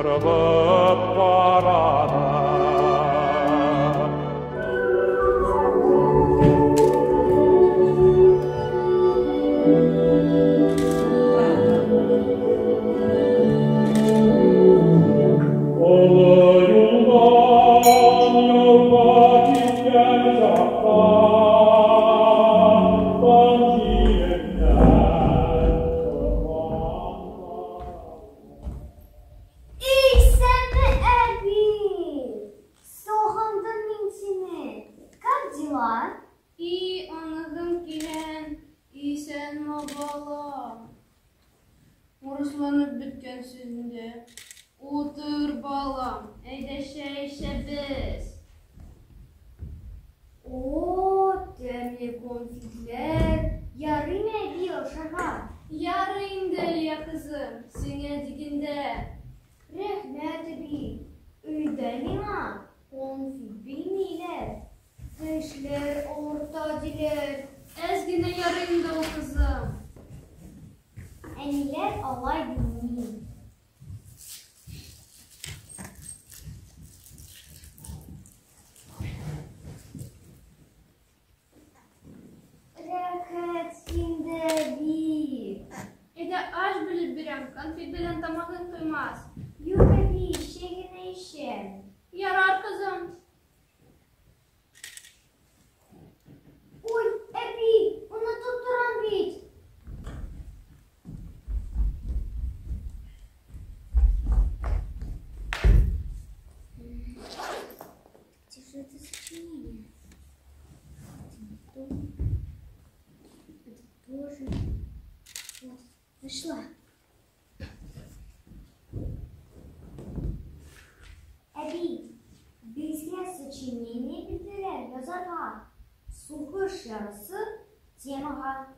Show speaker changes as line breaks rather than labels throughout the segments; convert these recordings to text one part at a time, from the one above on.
kırılıp barada.
Oruslanıp bitken sizinde. Otur balam. Eydeşe biz.
Oo, demli konfitler. Yarın ediyor şaka.
Yarın deli ya kızım. Sine dikinde.
Rahmet abi. Öydenime konfit bilmiyorlar. Kışlar ortacılar.
Ezgine yarın da o kızım.
Eniler alay dinliyor. Rakatinde bir.
Ede aç bilip birem. Konfit bilen tamamını duymaz.
Yukarı şehine işem.
Yarar kızım.
Uy, abi, onu tutturan bit. Что это сочинение? Это тоже. Вот, нашла. Abi, bizler сочинение bildiler yazarha. Sulhuş yarısı temaha.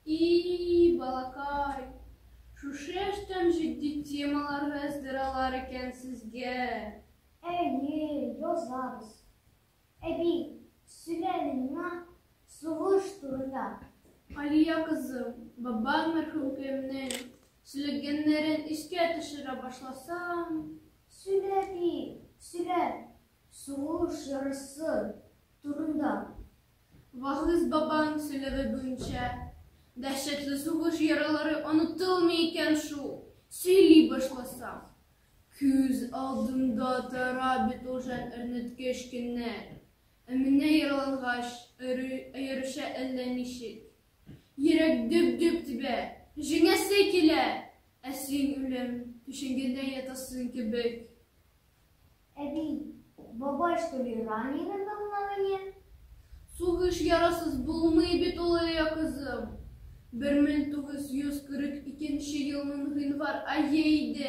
İyi balakay. Şu şeşten ciddi temalar ızdırarlar eken sizge.
Yazarız. Abi, sülalina sulhuş turunda.
Aliya kızım, babam merhum kemnin. Sülegenlerin iske taşıra başlasam.
Süle. Sulhuş yarısı turunda.
Vahız baban söyleve bunca. Dehşetli soğuş yaraları unutulmayken şu. Söyle başlasam. Küz aldımda tarabit olcan ırnıtkeş günler. Emine yaralangaş, yarışa ellenişik. Yürek düp tibe, jine sekile. Esin ölüm, düşüngende yatasın kibik.
Abi, baba işte raninin damlarını.
Soğuş yarasız bulmayı bit olaya kızım. 1942 yılının hınvar ayıydı.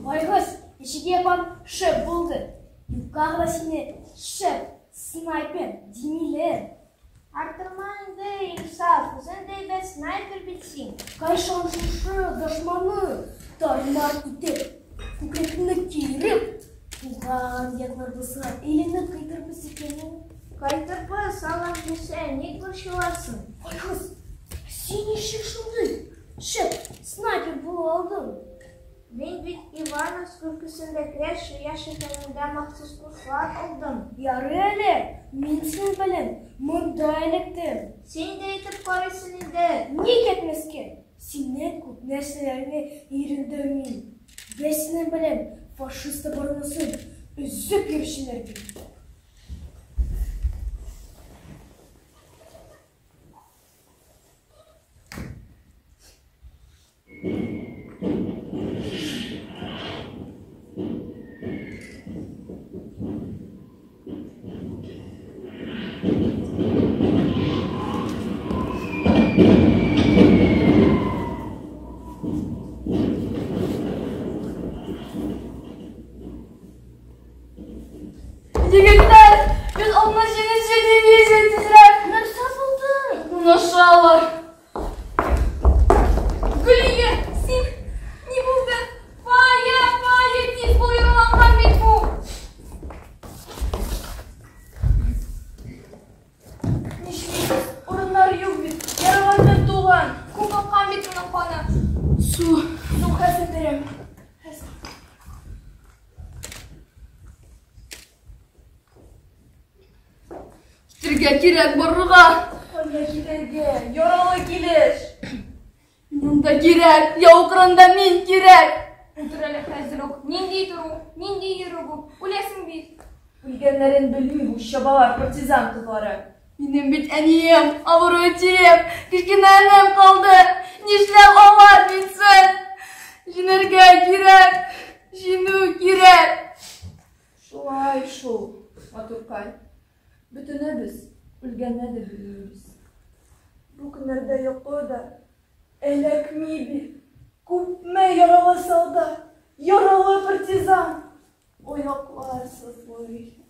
Vay kız, işi yapan şef buldu. Yukarıdasını şef, sniper, dimiler.
Артырман да инсаф, sen de ben sniper bitsin.
Kayşanşışı, düşmanı, tarımlar itip, kukretini kirip, Ulan yaklardası elini kaytırıp sikeni.
Kaytırpa sağlam düşen, ne koşuvarsın?
Ay kız, seni şaşırdı. Şef, sniper bu aldım.
Ben bir Ivanoz ülkesinde kreş yaşatanında mahsus kurslar aldım.
Yarı öyle, men seni bilem, mında elektim.
Seni de etip karısını de.
Ник etmezken, senden көп нәрселерine еріндірмейін. Бесінен білем, фашисті бұрынысын, үзіп ершілерге.
Yigitler, biz anlaşılış yediğini izlettiler.
Nasıl buldu?
Nasıl ağlar? Gülüye, sen ne buldun? Faya, tiz boyunlangan bir bu. Тирге кирәк барырга.
Кая китәргә? Яралы килеш.
Монда кирәк, яукырында мин кирәк.
Утыр әле хәзер үк. Нинди тору, нинди йөрү бу? Үләсең бит. Үлгәннәрен белмим, бу чабалар партизан кызлары.
Минем бит әнием, авыру тием, кичкенә әнем калды. Нишләп алар минсен? Җинәргә кирәк, җиңү кирәк.
Шулай шул, матуркай. Бөтенебез үлгәнне дә белмибез. Бу көннәрдә юклы да эләкми бит. Күпме яралы солдат, яралы партизан. Аяклар сызлый.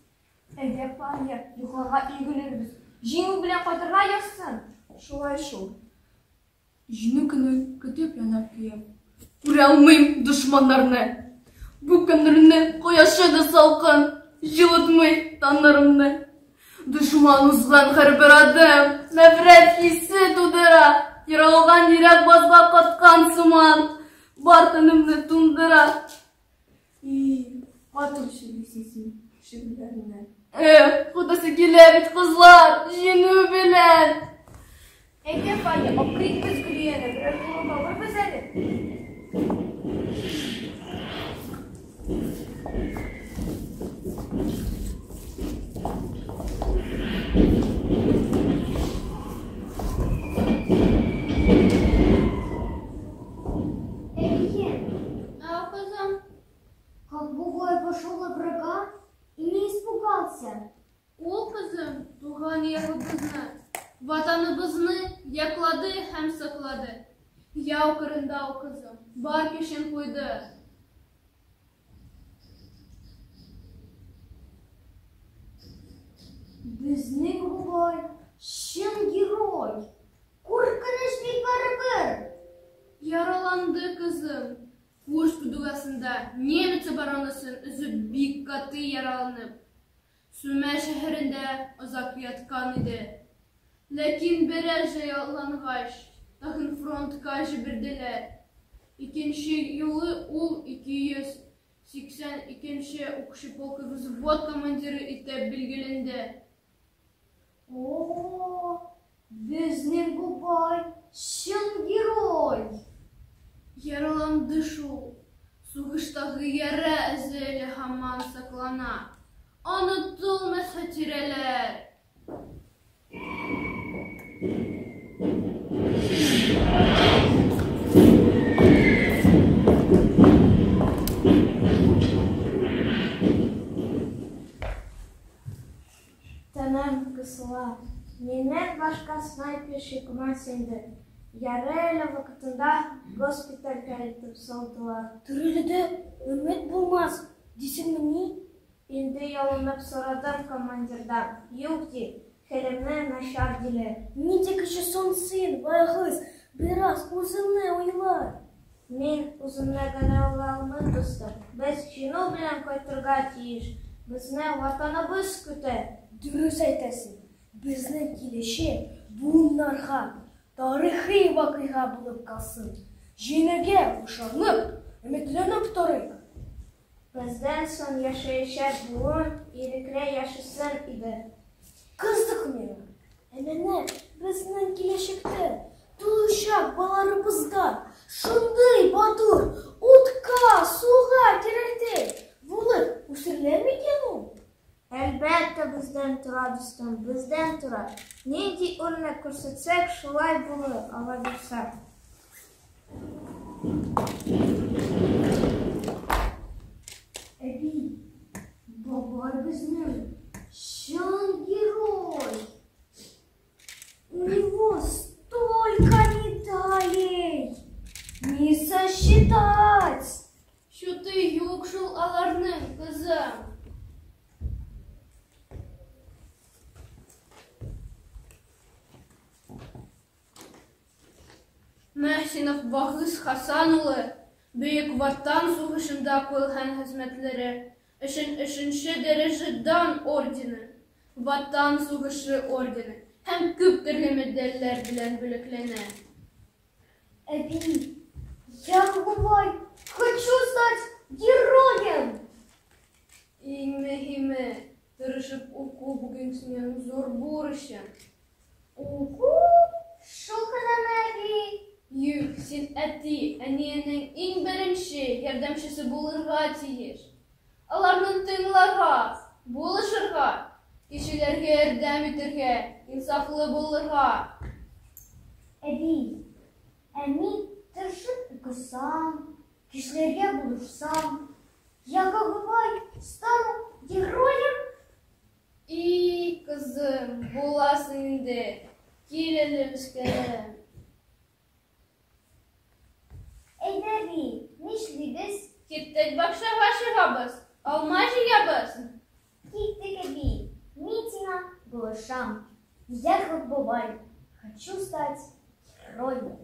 Әйдә, паня, юкларга игелербез. Җиңү белән кайтырга язсын. Шулай шул.
Җиңү көне көтеп янап киям. Күрә алмыйм дошманнарны. Бу көннәрне кояшы да салкын, җылытмый таннарымны. Дошман узган һәрбер адым нәфрәт хисе тудыра. Яралган йөрәк базга каткан сыман, бар тынымны тундыра.
Матур сөйлисең син шигырьләреңнән.
Кудасы килә бит кызлар, җиңү белән.
Әйдә, паня, акрик без гүлияне, берәр кулга алырбыз әле.
Эйе,
Кызым,
как Бугай пошел на врага и не испугался.
ул кызым туган ягыбызны, ватаныбызны яклады һәм саклады. Яу кырында ул кызым, бар көчен куйды.
Безнең Бугай чын герой. Куркыныч бит барыбер.
Яраланды кызым. Курск дугасында немец оборонасын үзеп бик каты яраланып. Сүмә шәһәрендә озак яткан иде. Ләкин берәр җайлангач, тагын фронтка җибәрделәр. Икенче юлы ул 282-нче укчы полкы взвод командиры итеп билгеләнде.
О, безнең Бугай чын герой.
Яраланды шул. Сугыштагы яра эзе әле һаман саклана. Онытылмас хатирәләр.
Тәмам кысыла. Миннән башка снайпер чыкмас инде. Яры әле вакытында госпитальгә илтеп салдылар.
Тереледә өмет булмас. Дисеңме?
Инде ялынып сорадым командирдан. Юк ди, хәлемне начар диләр.
Нинди кеше сон син, байгыз, бераз үзеңне уйла.
Мин үземне генә уйла алмыйм, дустым. Без җиңү белән кайтырга тиеш. Безне ватаныбыз көтә.
Дөрес әйтәсең. Безнең килешек буыннарга тарихи вакыйга булып калсын. Җиңүгә ышанып, өметләнеп торыйк.
Бездән соң яшәячәк буын ирекле яшәсен иде.
Кыздык миңа. Әнә безнең киләчәктә тулучак баларыбызга шундый батур утка, суга кирәктәй булып үсерләр микән ул?
Әлбәттә бездән тора, дустым, бездән тора. Нинди үрнәк күрсәтсәк, шулай булыр, Алла бирсә.
Әби, бабай безнең чын герой. У него столько медалей. Не сосчитать.
Чуты юк шул аларның, кызым. Мәхсинов Вахис Хасан улы Бөек Ватан сугышында куелган хезмәтләре өчен 3нче дәрәҗәдән ордены, Ватан сугышы ордены һәм күп төрле медальләр белән бүләкләнә.
Әби, я бабай, хочу стать героем.
Иң мөһиме, тырышып уку бүген синен зор бурышын.
Уку, шулкадан әби.
Юк, син әти, әниенең иң беренче ярдәмчесе булырга тиеш. Аларны тыңларга, булышырга, кешеләргә ярдәм итәргә, инсафлы булырга.
Әби, мин тырышып укысам, кешеләргә булышсам, я как стану героем.
И, кызым, буласың инде. Кил әле мискәнем.
Әйдәби, нишлибез?
Киттек бакчага чыгабыз, алма җыябыз.
Киттек, әби. Мин сиңа булышам. Я как бабай. Хочу стать героем.